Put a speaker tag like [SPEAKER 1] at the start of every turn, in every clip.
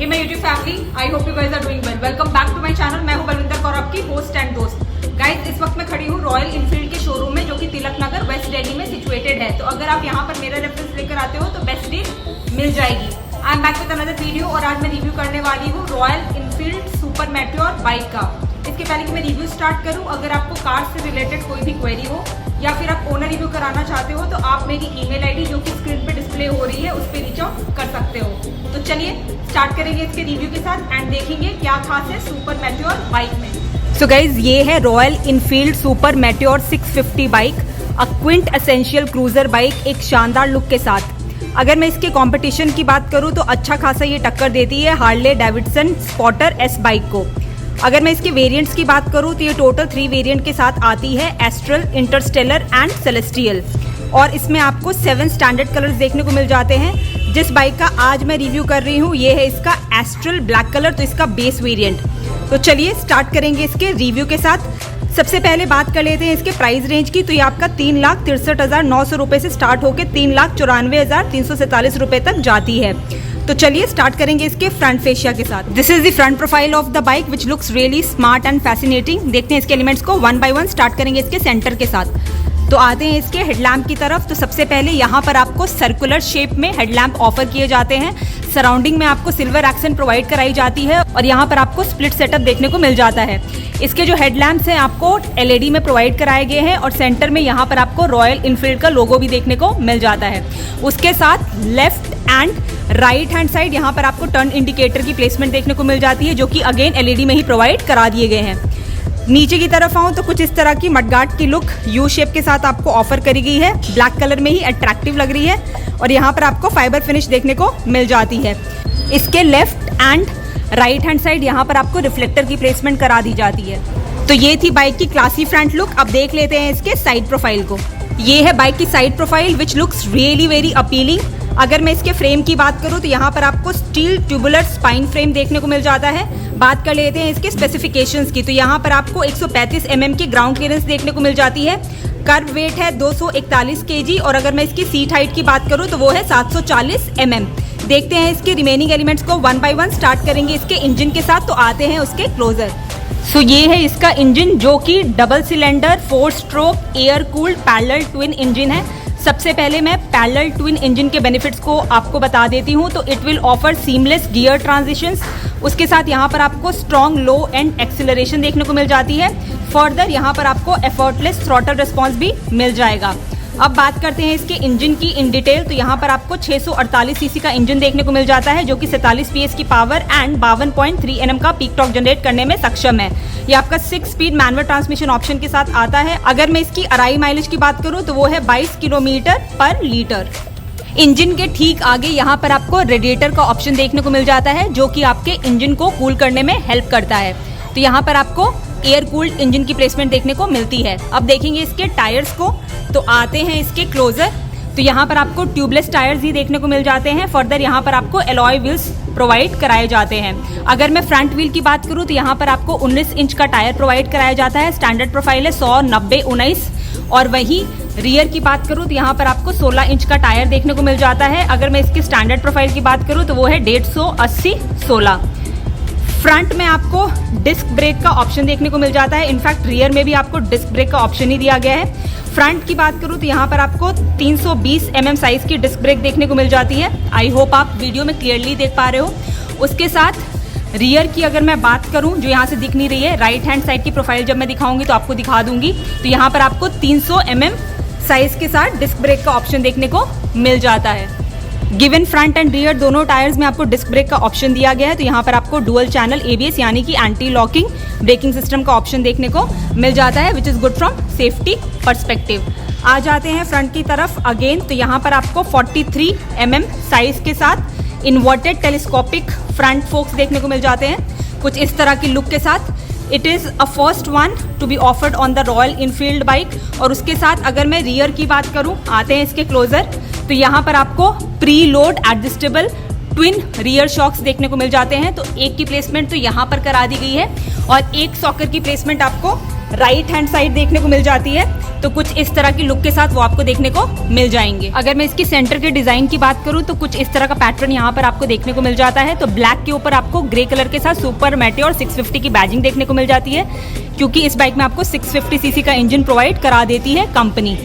[SPEAKER 1] Hey my YouTube family, I hope you guys are doing well. Welcome back to my channel. मैं हूं बलविंदर कौर, आपकी host and दोस्त। Guys, इस वक्त मैं खड़ी हूं रॉयल इनफील्ड के शोरूम में, जो कि तिलक नगर वेस्ट दिल्ली में सिचुएटेड है। तो अगर आप यहां पर मेरा रेफरेंस लेकर आते हो तो बेस्ट डील मिल जाएगी। I am back with another video और आज मैं रिव्यू करने वाली हूँ royal Enfield Super meteor bike का। इसके पहले कि मैं रिव्यू स्टार्ट करूँ, अगर आपको कार से रिलेटेड कोई भी क्वेरी हो या फिर आप ओनर रिव्यू कराना चाहते हो तो आप मेरी ईमेल आईडी जो कि स्क्रीन पे डिस्प्ले हो रही है उस पर रीच आउट कर सकते हो। तो चलिए स्टार्ट करेंगे इसके रिव्यू के साथ एंड देखेंगे क्या खास है सुपर मेट्योर बाइक में। सो गाइज, ये है Royal Enfield Super Meteor 650 bike, a quintessential cruiser bike, एक शानदार लुक के साथ। अगर मैं इसके कंपटीशन की बात करूं तो अच्छा खासा ये टक्कर देती है Harley Davidson spotter S bike को। अगर मैं इसके वेरिएंट्स की बात करूं तो ये टोटल 3 वेरिएंट के साथ आती है, एस्ट्रल, इंटरस्टेलर एंड सेलेस्टियल। और इसमें आपको 7 स्टैंडर्ड कलर्स देखने को मिल जाते हैं। जिस बाइक का आज मैं रिव्यू कर रही हूँ ये है इसका एस्ट्रल ब्लैक कलर, तो इसका बेस वेरिएंट। तो चलिए स्टार्ट करेंगे इसके रिव्यू के साथ। सबसे पहले बात कर लेते हैं इसके प्राइस रेंज की। तो ये आपका 3,63,900 रुपये से स्टार्ट होकर 3,94,347 रुपये तक जाती है। तो चलिए स्टार्ट करेंगे इसके फ्रंट फेशिया के साथ। This is the front profile of the bike which looks really smart and fascinating. देखते हैं इसके एलिमेंट्स को वन बाय वन। स्टार्ट करेंगे इसके सेंटर के साथ। तो आते हैं इसके हेडलैम्प की तरफ। तो सबसे पहले यहाँ पर आपको सर्कुलर शेप में हेडलैम्प ऑफर किए जाते हैं। सराउंडिंग में आपको सिल्वर एक्सेंट प्रोवाइड कराई जाती है और यहाँ पर आपको स्प्लिट सेटअप देखने को मिल जाता है। इसके जो हेडलैम्प्स हैं आपको एलईडी में प्रोवाइड कराए गए हैं और सेंटर में यहाँ पर आपको रॉयल इनफील्ड का लोगो भी देखने को मिल जाता है। उसके साथ left and right hand side यहाँ पर आपको टर्न इंडिकेटर की प्लेसमेंट देखने को मिल जाती है, जो कि अगेन एलईडी में ही प्रोवाइड करा दिए गए हैं। नीचे की तरफ आऊँ तो कुछ इस तरह की मडगार्ड की लुक यू शेप के साथ आपको ऑफर करी गई है। ब्लैक कलर में ही अट्रैक्टिव लग रही है और यहाँ पर आपको फाइबर फिनिश देखने को मिल जाती है। इसके left and right hand side यहाँ पर आपको रिफ्लेक्टर की प्लेसमेंट करा दी जाती है। तो ये थी बाइक की क्लासी फ्रंट लुक। अब देख लेते हैं इसके साइड प्रोफाइल को। ये है बाइक की side profile which looks really very appealing. अगर मैं इसके फ्रेम की बात करूं तो यहाँ पर आपको स्टील ट्यूबुलर स्पाइन फ्रेम देखने को मिल जाता है। बात कर लेते हैं इसके स्पेसिफिकेशंस की। तो यहाँ पर आपको 135 mm की ग्राउंड क्लियरेंस देखने को मिल जाती है। कर्व वेट है 241 kg और अगर मैं इसकी सीट हाइट की बात करूं तो वो है 740 mm। देखते हैं इसके रिमेनिंग एलिमेंट्स को वन बाय वन। स्टार्ट करेंगे इसके इंजन के साथ। तो आते हैं उसके क्लोजर। सो ये है इसका इंजन, जो कि double cylinder 4 stroke air cooled parallel twin engine है। सबसे पहले मैं पैरेलल ट्विन इंजन के बेनिफिट्स को आपको बता देती हूँ। तो it will offer seamless gear transitions. उसके साथ यहाँ पर आपको स्ट्रॉन्ग लो एंड एक्सीलरेशन देखने को मिल जाती है। फर्दर यहाँ पर आपको एफर्टलेस थ्रॉटल रिस्पॉन्स भी मिल जाएगा। अब बात करते हैं इसके इंजन की इन डिटेल। तो यहाँ पर आपको 648 सीसी का इंजन देखने को मिल जाता है, जो कि 47 PS की पावर एंड 52.3 Nm का पीक टॉर्क जनरेट करने में सक्षम है। ये आपका 6 स्पीड मैनुअल ट्रांसमिशन ऑप्शन के साथ आता है। अगर मैं इसकी अराई माइलेज की बात करूँ तो वो है 22 किलोमीटर पर लीटर। इंजन के ठीक आगे यहाँ पर आपको रेडिएटर का ऑप्शन देखने को मिल जाता है, जो कि आपके इंजन को कूल करने में हेल्प करता है। तो यहाँ पर आपको एयर कूल्ड इंजन की प्लेसमेंट देखने को मिलती है। अब देखेंगे इसके टायर्स को। तो आते हैं इसके क्लोजर। तो यहाँ पर आपको ट्यूबलेस टायर्स ही देखने को मिल जाते हैं। फर्दर यहाँ पर आपको एलॉय व्हील्स प्रोवाइड कराए जाते हैं। अगर मैं फ्रंट व्हील की बात करूँ तो यहाँ पर आपको 19 इंच का टायर प्रोवाइड कराया जाता है। स्टैंडर्ड प्रोफाइल है 100, 90, 19। और वही रियर की बात करूँ तो यहाँ पर आपको 16 इंच का टायर देखने को मिल जाता है। अगर मैं इसकी स्टैंडर्ड प्रोफाइल की बात करूँ तो वो है 150, 80, 16। फ्रंट में आपको डिस्क ब्रेक का ऑप्शन देखने को मिल जाता है। इनफैक्ट रियर में भी आपको डिस्क ब्रेक का ऑप्शन ही दिया गया है। फ्रंट की बात करूं तो यहाँ पर आपको 320 mm साइज की डिस्क ब्रेक देखने को मिल जाती है। आई होप आप वीडियो में क्लियरली देख पा रहे हो। उसके साथ रियर की अगर मैं बात करूं, जो यहाँ से दिख नहीं रही है, राइट हैंड साइड की प्रोफाइल जब मैं दिखाऊंगी तो आपको दिखा दूंगी। तो यहाँ पर आपको 300 mm साइज के साथ डिस्क ब्रेक का ऑप्शन देखने को मिल जाता है। गिवन फ्रंट एंड रियर दोनों टायर्स में आपको डिस्क ब्रेक का ऑप्शन दिया गया है। तो यहाँ पर आपको डुअल चैनल ABS यानी कि एंटी लॉकिंग ब्रेकिंग सिस्टम का ऑप्शन देखने को मिल जाता है, which is good from safety perspective. आ जाते हैं फ्रंट की तरफ अगेन। तो यहाँ पर आपको 43 mm साइज के साथ इन्वर्टेड टेलीस्कोपिक फ्रंट फोक्स देखने को मिल जाते हैं, कुछ इस तरह की लुक के साथ। It is a first one to be offered on the royal Enfield bike. और उसके साथ अगर मैं रियर की बात करूँ, आते हैं इसके क्लोजर। तो यहाँ पर आपको preload adjustable twin rear shocks देखने को मिल जाते हैं। तो एक की प्लेसमेंट तो यहाँ पर करा दी गई है और एक सॉकर की प्लेसमेंट आपको राइट हैंड साइड देखने को मिल जाती है, तो कुछ इस तरह की लुक के साथ वो आपको देखने को मिल जाएंगे। अगर मैं इसकी सेंटर के डिजाइन की बात करूं तो कुछ इस तरह का पैटर्न यहाँ पर आपको देखने को मिल जाता है। तो ब्लैक के ऊपर आपको ग्रे कलर के साथ सुपर मेटेओर 650 की बैजिंग देखने को मिल जाती है, क्योंकि इस बाइक में आपको 650 सीसी का इंजन प्रोवाइड करा देती है कंपनी।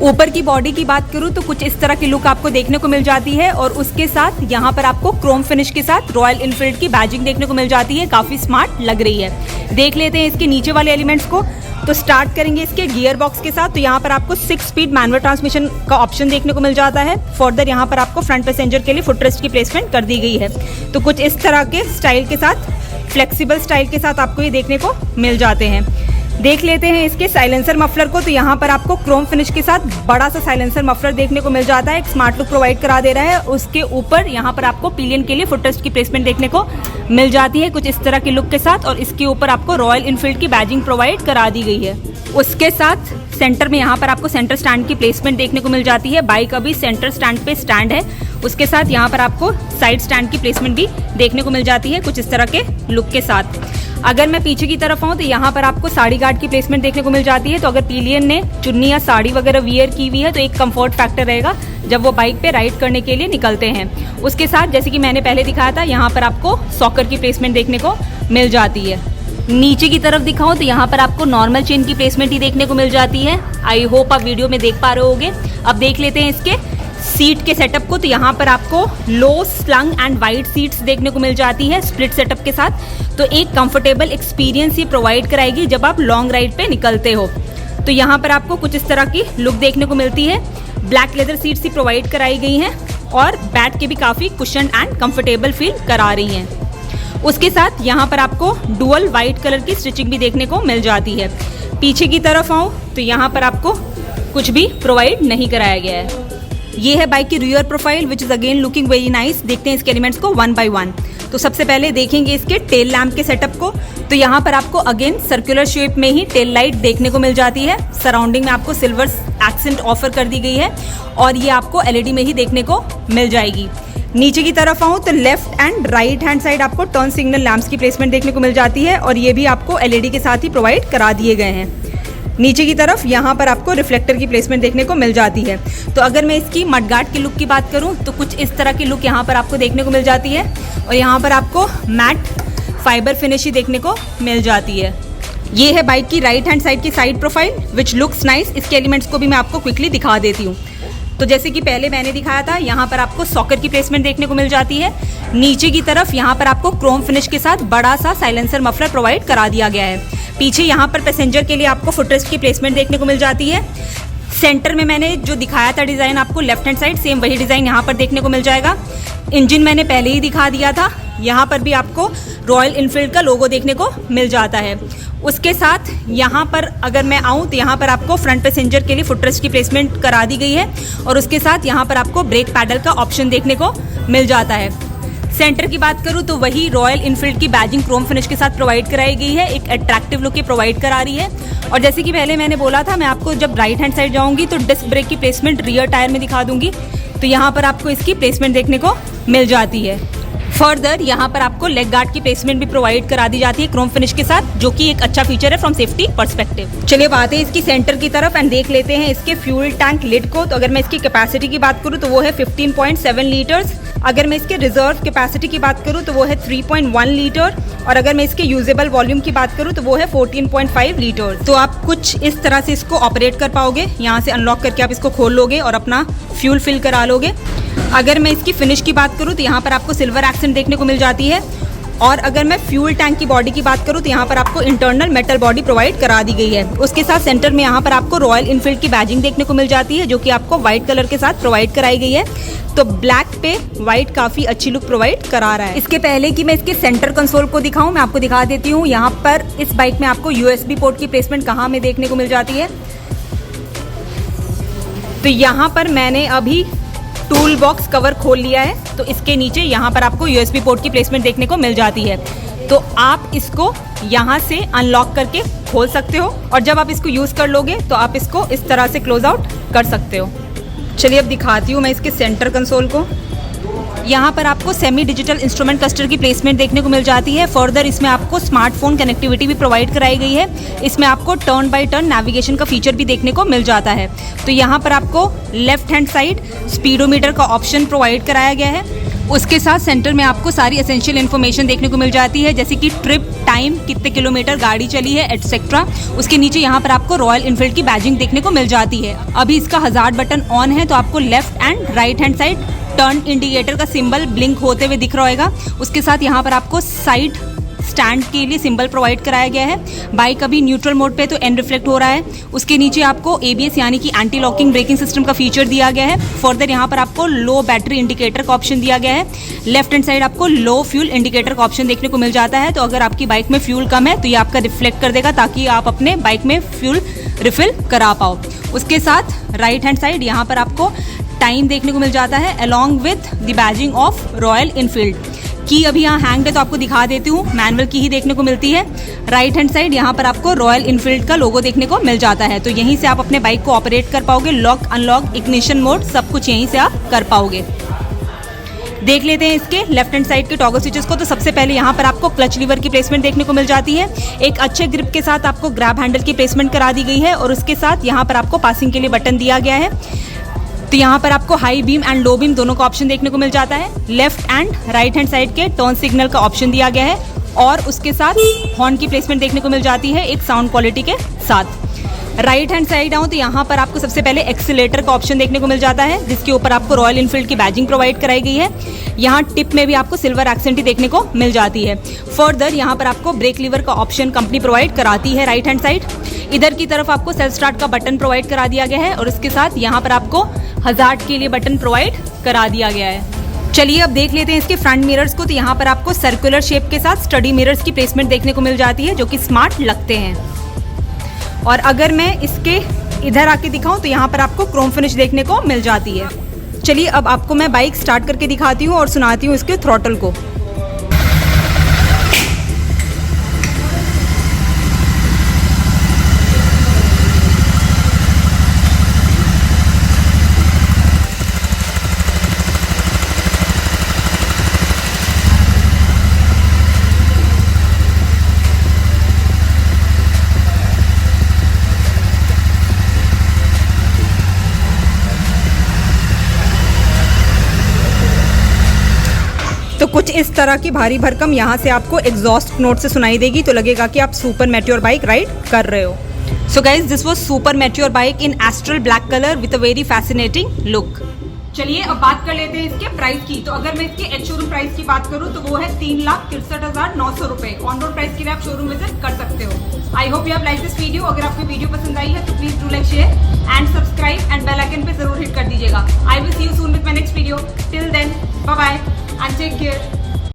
[SPEAKER 1] ऊपर की बॉडी की बात करूं तो कुछ इस तरह की लुक आपको देखने को मिल जाती है, और उसके साथ यहाँ पर आपको क्रोम फिनिश के साथ रॉयल इनफील्ड की बैजिंग देखने को मिल जाती है। काफी स्मार्ट लग रही है। देख लेते हैं इसके नीचे वाले एलिमेंट्स को। तो स्टार्ट करेंगे इसके गियर बॉक्स के साथ। तो यहाँ पर आपको 6 स्पीड मैनुअल ट्रांसमिशन का ऑप्शन देखने को मिल जाता है। फर्दर यहाँ पर आपको फ्रंट पैसेंजर के लिए फुटरेस्ट की प्लेसमेंट कर दी गई है। तो कुछ इस तरह के स्टाइल के साथ, फ्लेक्सिबल स्टाइल के साथ आपको ये देखने को मिल जाते हैं। देख लेते हैं इसके साइलेंसर मफलर को। तो यहाँ पर आपको क्रोम फिनिश के साथ बड़ा सा साइलेंसर मफलर देखने को मिल जाता है, एक स्मार्ट लुक प्रोवाइड करा दे रहा है। उसके ऊपर यहाँ पर आपको पिलियन के लिए फुटरेस्ट की प्लेसमेंट देखने को मिल जाती है कुछ इस तरह की लुक के साथ, और इसके ऊपर आपको रॉयल इनफील्ड की बैजिंग प्रोवाइड करा दी गई है। उसके साथ सेंटर में यहाँ पर आपको सेंटर स्टैंड की प्लेसमेंट देखने को मिल जाती है। बाइक अभी सेंटर स्टैंड पे स्टैंड है। उसके साथ यहाँ पर आपको साइड स्टैंड की प्लेसमेंट भी देखने को मिल जाती है कुछ इस तरह के लुक के साथ। अगर मैं पीछे की तरफ आऊँ तो यहाँ पर आपको साड़ी गार्ड की प्लेसमेंट देखने को मिल जाती है। तो अगर पिलियन ने चुन्नी या साड़ी वगैरह वियर की हुई है तो एक कंफर्ट फैक्टर रहेगा जब वो बाइक पे राइड करने के लिए निकलते हैं। उसके साथ जैसे कि मैंने पहले दिखाया था, यहाँ पर आपको सॉकर की प्लेसमेंट देखने को मिल जाती है। नीचे की तरफ दिखाऊं तो यहाँ पर आपको नॉर्मल चेन की प्लेसमेंट ही देखने को मिल जाती है। आई होप आप वीडियो में देख पा रहे होगे। अब देख लेते हैं इसके सीट के सेटअप को। तो यहाँ पर आपको लो स्लंग एंड वाइड सीट्स देखने को मिल जाती है स्प्लिट सेटअप के साथ। तो एक कंफर्टेबल एक्सपीरियंस ये प्रोवाइड कराएगी जब आप लॉन्ग राइड पे निकलते हो। तो यहाँ पर आपको कुछ इस तरह की लुक देखने को मिलती है। ब्लैक लेदर सीट्स ही प्रोवाइड कराई गई हैं, और बैठ के भी काफ़ी कुशन एंड कंफर्टेबल फील करा रही हैं। उसके साथ यहाँ पर आपको डुअल वाइट कलर की स्टिचिंग भी देखने को मिल जाती है। पीछे की तरफ आऊँ तो यहाँ पर आपको कुछ भी प्रोवाइड नहीं कराया गया है। ये है बाइक की rear profile which is again looking very nice. देखते हैं इसके एलिमेंट्स को वन बाय वन। तो सबसे पहले देखेंगे इसके टेल लैम्प के सेटअप को। तो यहाँ पर आपको अगेन सर्कुलर शेप में ही टेल लाइट देखने को मिल जाती है। सराउंडिंग में आपको सिल्वर एक्सेंट ऑफर कर दी गई है, और ये आपको एलईडी में ही देखने को मिल जाएगी। नीचे की तरफ आऊँ तो left and right hand side आपको टर्न सिग्नल लैंप्स की प्लेसमेंट देखने को मिल जाती है, और ये भी आपको एलईडी के साथ ही प्रोवाइड करा दिए गए हैं। नीचे की तरफ यहाँ पर आपको रिफ्लेक्टर की प्लेसमेंट देखने को मिल जाती है। तो अगर मैं इसकी मडगार्ड की लुक की बात करूँ तो कुछ इस तरह की लुक यहाँ पर आपको देखने को मिल जाती है, और यहाँ पर आपको मैट फाइबर फिनिश ही देखने को मिल जाती है। ये है बाइक की राइट हैंड साइड की side profile which looks nice. इसके एलिमेंट्स को भी मैं आपको क्विकली दिखा देती हूँ। तो जैसे कि पहले मैंने दिखाया था, यहाँ पर आपको सॉकर की प्लेसमेंट देखने को मिल जाती है। नीचे की तरफ यहाँ पर आपको क्रोम फिनिश के साथ बड़ा सा साइलेंसर मफलर प्रोवाइड करा दिया गया है। पीछे यहाँ पर पैसेंजर के लिए आपको फुटरेस्ट की प्लेसमेंट देखने को मिल जाती है। सेंटर में मैंने जो दिखाया था डिज़ाइन आपको लेफ्ट हैंड साइड, सेम वही डिज़ाइन यहाँ पर देखने को मिल जाएगा। इंजन मैंने पहले ही दिखा दिया था। यहाँ पर भी आपको रॉयल इनफील्ड का लोगो देखने को मिल जाता है। उसके साथ यहाँ पर अगर मैं आऊँ तो यहाँ पर आपको फ्रंट पैसेंजर के लिए फुटरेस्ट की प्लेसमेंट करा दी गई है, और उसके साथ यहाँ पर आपको ब्रेक पैडल का ऑप्शन देखने को मिल जाता है। सेंटर की बात करूँ तो वही रॉयल इनफील्ड की बैजिंग क्रोम फिनिश के साथ प्रोवाइड कराई गई है। एक अट्रैक्टिव लुक ये प्रोवाइड करा रही है। और जैसे कि पहले मैंने बोला था, मैं आपको जब राइट हैंड साइड जाऊँगी तो डिस्क ब्रेक की प्लेसमेंट रियर टायर में दिखा दूंगी। तो यहाँ पर आपको इसकी प्लेसमेंट देखने को मिल जाती है। फर्दर यहाँ पर आपको लेग गार्ड की प्लेसमेंट भी प्रोवाइड करा दी जाती है क्रोम फिनिश के साथ, जो कि एक अच्छा फीचर है फ्रॉम सेफ्टी पर्सपेक्टिव। चलिए बात है इसकी सेंटर की तरफ एंड देख लेते हैं इसके फ्यूल टैंक लिड को। तो अगर मैं इसकी कैपेसिटी की बात करूँ तो वो है 15.7 लीटर्स। अगर मैं इसके रिजर्व कैपेसिटी की बात करूँ तो वो है 3.1 लीटर, और अगर मैं इसके यूजेबल वॉल्यूम की बात करूँ तो वो है 14.5 लीटर। तो आप कुछ इस तरह से इसको ऑपरेट कर पाओगे। यहाँ से अनलॉक करके आप इसको खोल लोगे और अपना फ्यूल फिल करा लोगे। अगर मैं इसकी फिनिश की बात करूँ तो यहाँ पर आपको सिल्वर एक्सेंट देखने को मिल जाती है, और अगर मैं फ्यूल टैंक की बॉडी की बात करूँ तो यहाँ पर आपको इंटरनल मेटल बॉडी प्रोवाइड करा दी गई है। उसके साथ सेंटर में यहाँ पर आपको रॉयल इनफील्ड की बैजिंग देखने को मिल जाती है, जो कि आपको व्हाइट कलर के साथ प्रोवाइड कराई गई है। तो ब्लैक पे व्हाइट काफ़ी अच्छी लुक प्रोवाइड करा रहा है। इसके पहले कि मैं इसके सेंटर कंसोल को दिखाऊं, मैं आपको दिखा देती हूँ यहाँ पर इस बाइक में आपको USB पोर्ट की प्लेसमेंट कहाँ में देखने को मिल जाती है। तो यहाँ पर मैंने अभी टूल बॉक्स कवर खोल लिया है, तो इसके नीचे यहाँ पर आपको USB पोर्ट की प्लेसमेंट देखने को मिल जाती है। तो आप इसको यहाँ से अनलॉक करके खोल सकते हो, और जब आप इसको यूज़ कर लोगे तो आप इसको इस तरह से क्लोज आउट कर सकते हो। चलिए अब दिखाती हूँ मैं इसके सेंटर कंसोल को। यहाँ पर आपको सेमी डिजिटल इंस्ट्रूमेंट क्लस्टर की प्लेसमेंट देखने को मिल जाती है। फर्दर इसमें आपको स्मार्टफोन कनेक्टिविटी भी प्रोवाइड कराई गई है। इसमें आपको टर्न बाय टर्न नेविगेशन का फीचर भी देखने को मिल जाता है। तो यहाँ पर आपको लेफ्ट हैंड साइड स्पीडोमीटर का ऑप्शन प्रोवाइड कराया गया है। उसके साथ सेंटर में आपको सारी एसेंशियल इन्फॉर्मेशन देखने को मिल जाती है, जैसे कि ट्रिप टाइम, कितने किलोमीटर गाड़ी चली है, एटसेट्रा। उसके नीचे यहाँ पर आपको रॉयल इनफील्ड की बैजिंग देखने को मिल जाती है। अभी इसका हजार्ड बटन ऑन है, तो आपको left and right hand side turn indicator का सिंबल ब्लिंक होते हुए दिख रहा होगा। उसके साथ यहाँ पर आपको साइड स्टैंड के लिए सिंबल प्रोवाइड कराया गया है। बाइक अभी न्यूट्रल मोड पे तो एन रिफ्लेक्ट हो रहा है। उसके नीचे आपको ABS यानी कि एंटी लॉकिंग ब्रेकिंग सिस्टम का फीचर दिया गया है। फर्दर यहाँ पर आपको लो बैटरी इंडिकेटर का ऑप्शन दिया गया है। लेफ्ट हैंड साइड आपको लो फ्यूल इंडिकेटर का ऑप्शन देखने को मिल जाता है। तो अगर आपकी बाइक में फ्यूल कम है तो ये आपका रिफ्लेक्ट कर देगा, ताकि आप अपने बाइक में फ्यूल रिफिल करा पाओ। उसके साथ राइट हैंड साइड यहाँ पर आपको टाइम देखने को मिल जाता है along with the badging of royal Enfield. की अभी यहाँ हैंग्ड है तो आपको दिखा देती हूँ, मैनुअल की ही देखने को मिलती है। राइट हैंड साइड यहाँ पर आपको रॉयल इनफील्ड का लोगो देखने को मिल जाता है। तो यहीं से आप अपने बाइक को ऑपरेट कर पाओगे। लॉक, अनलॉक, इग्निशन मोड सब कुछ यहीं से आप कर पाओगे। देख लेते हैं इसके लेफ्ट हैंड साइड के टॉगल स्विचेस को। तो सबसे पहले यहाँ पर आपको क्लच लीवर की प्लेसमेंट देखने को मिल जाती है। एक अच्छे ग्रिप के साथ आपको ग्रैब हैंडल की प्लेसमेंट करा दी गई है, और उसके साथ यहाँ पर आपको पासिंग के लिए बटन दिया गया है। तो यहाँ पर आपको high beam and low beam दोनों का ऑप्शन देखने को मिल जाता है। Left and right hand side के टर्न सिग्नल का ऑप्शन दिया गया है, और उसके साथ हॉर्न की प्लेसमेंट देखने को मिल जाती है एक साउंड क्वालिटी के साथ। राइट हैंड साइड आऊँ तो यहाँ पर आपको सबसे पहले एक्सीलेटर का ऑप्शन देखने को मिल जाता है, जिसके ऊपर आपको रॉयल इनफील्ड की बैजिंग प्रोवाइड कराई गई है। यहाँ टिप में भी आपको सिल्वर एक्सेंट ही देखने को मिल जाती है। फर्दर यहाँ पर आपको ब्रेक लीवर का ऑप्शन कंपनी प्रोवाइड कराती है राइट हैंड साइड। इधर की तरफ आपको सेल्फ स्टार्ट का बटन प्रोवाइड करा दिया गया है, और उसके साथ यहाँ पर आपको हजार्ड के लिए बटन प्रोवाइड करा दिया गया है। चलिए अब देख लेते हैं इसके फ्रंट मिरर्स को। तो यहाँ पर आपको सर्कुलर शेप के साथ स्टडी मिरर्स की प्लेसमेंट देखने को मिल जाती है, जो कि स्मार्ट लगते हैं। और अगर मैं इसके इधर आके दिखाऊं तो यहाँ पर आपको क्रोम फिनिश देखने को मिल जाती है। चलिए अब आपको मैं बाइक स्टार्ट करके दिखाती हूँ और सुनाती हूँ इसके थ्रॉटल को। तो कुछ इस तरह की भारी भरकम यहाँ से आपको एग्जॉस्ट नोट से सुनाई देगी, तो लगेगा कि आप सुपर मेट्योर बाइक राइड कर रहे हो। So guys, this was super meteor bike in astral black colour with a very fascinating look. चलिए अब बात कर लेते हैं इसके प्राइस की। तो अगर मैं इसके एच शोरूम प्राइस की बात करूँ तो वो है 3,63,900 रुपए। ऑन रोड प्राइस के लिए आप शोरूम विजिट कर सकते हो। I hope you have like this video. अगर आपको वीडियो पसंद आई है तो please do like, share and subscribe and bell icon पे जरूर हिट कर दीजिएगा। I will see you soon with my next video. Till then, bye bye and take care.